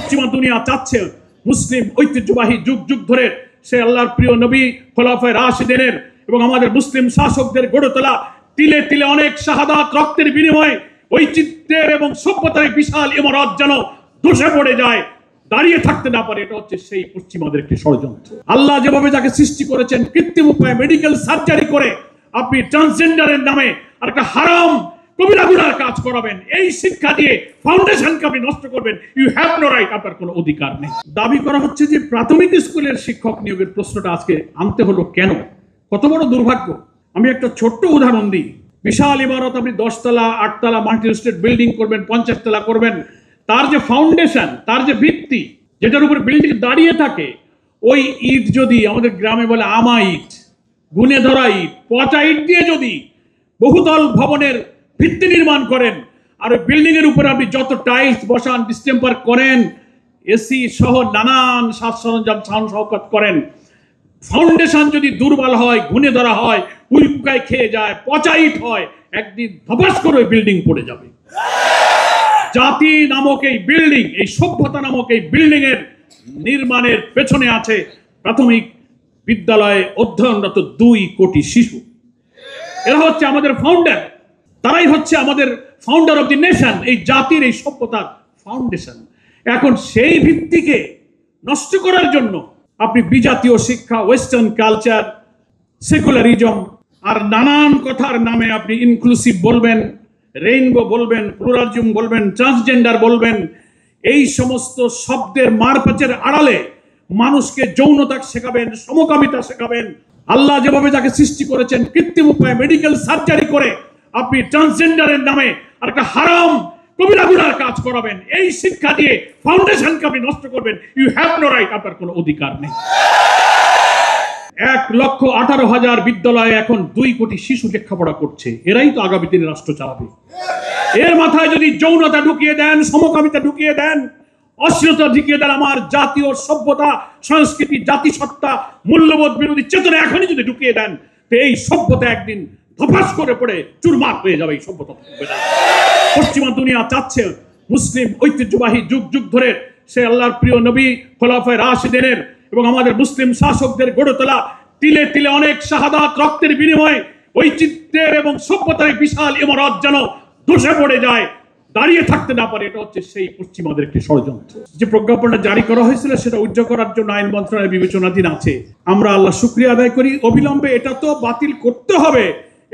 পশ্চিমা দুনিয়া চাচ্ছে মুসলিম ঐতিহ্যবাহী যুগ যুগ ধরে সে আল্লাহর প্রিয় নবী খোলাফায়ে রাশিদিনের এবং আমাদের মুসলিম শাসকদের গড়ে তোলা তিলে তিলে অনেক শাহাদাত রক্তের বিনিময়ে ঐচিত্র্যের এবং সভ্যতার বিশাল ইমারত যেন ধসে পড়ে যায়, দাঁড়িয়ে থাকতে না পারে। এটা হচ্ছে সেই পশ্চিমাদের একটি ষড়যন্ত্র। আল্লাহ যেভাবে যাকে সৃষ্টি করেছেন কৃত্রিম উপায়ে মেডিকেল সার্জারি করে আপনি ট্রান্সজেন্ডারের নামে আর একটা হারাম কবিরা গুনার কাজ করাবেন, এই শিক্ষা দিয়ে ফাউন্ডেশনকে আপনি নষ্ট করবেন। ইউ হ্যাভ নো রাইট, আপনার কোনো অধিকার নেই। দাবি করা হচ্ছে যে প্রাথমিক স্কুলের শিক্ষক নিয়োগের প্রশ্নটা আজকে আনতে হলো কেন? কত বড় দুর্ভাগ্য। আমি একটা ছোট্ট উদাহরণ দিই। বিশাল ইমারত আপনি 10 তলা 8 তলা মাল্টি স্টেট বিল্ডিং করবেন, 50 তলা করবেন, তার যে ফাউন্ডেশন, তার যে ভিত্তি, যেটার উপর বিল্ডিং দাঁড়িয়ে থাকে, ওই ইট যদি আমাদের গ্রামে বলে আমা ইট, গুনে ধরা ইট, পচা ইট দিয়ে যদি বহুতল ভবনের ভিত্তি নির্মাণ করেন আর ওই বিল্ডিং এর উপরে আপনি যত টাইলস বসান, ডিস্টেম্পার করেন, এসি সহ নানান সাজ সরঞ্জাম সাউন্ড শওকত করেন, ফাউন্ডেশন যদি দুর্বল হয়, গুনে ধরা হয়, উইপুকায় খেয়ে যায়, পচা ইট হয়, একদিন ধপাস করে ওই বিল্ডিং পড়ে যাবে। জাতি নামক এই বিল্ডিং, এই সভ্যতা নামক এই বিল্ডিং এর নির্মাণের পেছনে আছে প্রাথমিক বিদ্যালয়ে অধ্যয়নরত 2 কোটি শিশু। এরা হচ্ছে আমাদের ফাউন্ডার, তারাই হচ্ছে আমাদের ফাউন্ডার অফ দি নেশন, এই জাতির এই সভ্যতার ফাউন্ডেশন। এখন সেই ভিত্তিকে নষ্ট করার জন্য আপনি বিজাতীয় শিক্ষা, ওয়েস্টার্ন কালচার, সেকুলারিজম আর নানান কথার নামে আপনি ইনক্লুসিভ বলবেন, রেইনবো বলবেন, প্লুরালিজম বলবেন, ট্রান্সজেন্ডার বলবেন, এই সমস্ত শব্দের মারপ্যাচের আড়ালে মানুষকে যৌনতা শেখাবেন, সমকামিতা শেখাবেন। আল্লাহ যেভাবে যাকে সৃষ্টি করেছেন কৃত্রিম উপায়ে মেডিকেল সার্জারি করে আপনি ট্রান্সজেন্ডারের নামে আর একটা হারাম কবিরা গুনার কাজ করাবেন, এই শিক্ষা দিয়ে ফাউন্ডেশনকে আপনি নষ্ট করবেন। ইউ হ্যাভ নো রাইট, আপনার কোনো অধিকার নেই। 1,18,000 বিদ্যালয়ে এখন 2 কোটি শিশু লেখাপড়া করছে। এরাই তো আগামী দিনে রাষ্ট্র চালাবে। এর মাথায় যদি যৌনতা ঢুকিয়ে দেন, সমকামিতা ঢুকিয়ে দেন, অশ্লীলতা ঢুকিয়ে দেন, আমার জাতীয় সভ্যতা, সংস্কৃতি, জাতিসত্তা, মূল্যবোধ বিরোধী চেতনা এখনই যদি ঢুকিয়ে দেন, তো এই সভ্যতা একদিন ধপাস করে পড়ে চুরমার হয়ে যাবে। এই সভ্যতা পশ্চিমা দুনিয়া চাচ্ছে মুসলিম ঐতিহ্যবাহী যুগ যুগ ধরে সে আল্লাহর প্রিয় নবী খোলাফায়ে রাশিদিনের এবং আমাদের মুসলিম শাসকদের গড়ে তোলা তিলে তিলে অনেক শাহাদাত রক্তের বিনিময়ে ঐচিত্র্যের এবং সভ্যতার বিশাল ইমারত যেন ধসে পড়ে যায়, দাঁড়িয়ে থাকতে না পারে। এটা হচ্ছে সেই পশ্চিমাদের একটি ষড়যন্ত্র। যে প্রজ্ঞাপনটা জারি করা হয়েছিল সেটা উজ্জ্ব করার জন্য আইন মন্ত্রণালয়ের বিবেচনাধীন আছে। আমরা আল্লাহ শুকরিয়া আদায় করি। অবিলম্বে এটা তো বাতিল করতে হবে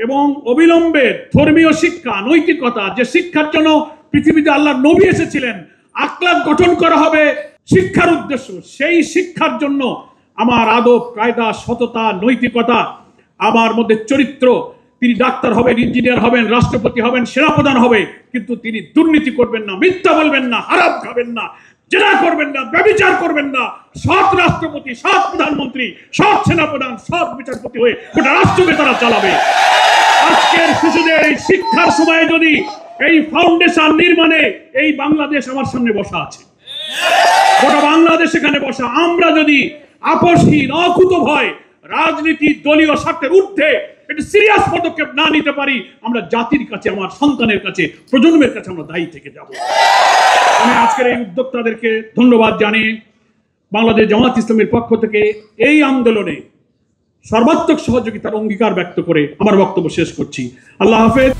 এবং অবিলম্বে ধর্মীয় শিক্ষা, নৈতিকতা, যে শিক্ষার জন্য পৃথিবীতে আল্লাহর নবী এসেছিলেন, আখলাক গঠন করা হবে শিক্ষার উদ্দেশ্য। সেই শিক্ষার জন্য আমার আদব কায়দা, সততা, নৈতিকতা, আমার মধ্যে চরিত্র, তিনি ডাক্তার হবেন, ইঞ্জিনিয়ার হবেন, রাষ্ট্রপতি হবেন, সেনাপ্রধান হবে, কিন্তু তিনি দুর্নীতি করবেন না, মিথ্যা বলবেন না, হারাম খাবেন না, জেনা করবেন না, ব্যভিচার করবেন না, সৎ রাষ্ট্রপতি, সৎ প্রধানমন্ত্রী, সৎ সেনাপ্রধান, সৎ বিচারপতি হয়ে গোটা রাষ্ট্রকে তারা চালাবে। আজকের শিশুদের এই শিক্ষার সময়ে যদি এই ফাউন্ডেশন নির্মাণে এই বাংলাদেশ আমার সামনে বসা আছে, গোটা বাংলাদেশ এখানে বসা, আমরা যদি আপোষহীন, অকুত ভয়, রাজনীতি, দলীয় স্বার্থের ঊর্ধ্বে একটা সিরিয়াস পদক্ষেপ না নিতে পারি, আমরা জাতির কাছে, আমার সন্তানের কাছে, প্রজন্মের কাছে আমরা দায়ী থেকে যাব। আমি আজকের এই উদ্যোক্তাদেরকে ধন্যবাদ জানিয়ে বাংলাদেশ জামাত ইসলামের পক্ষ থেকে এই আন্দোলনে সর্বাত্মক সহযোগিতার অঙ্গীকার ব্যক্ত করে আমার বক্তব্য শেষ করছি। আল্লাহ হাফেজ।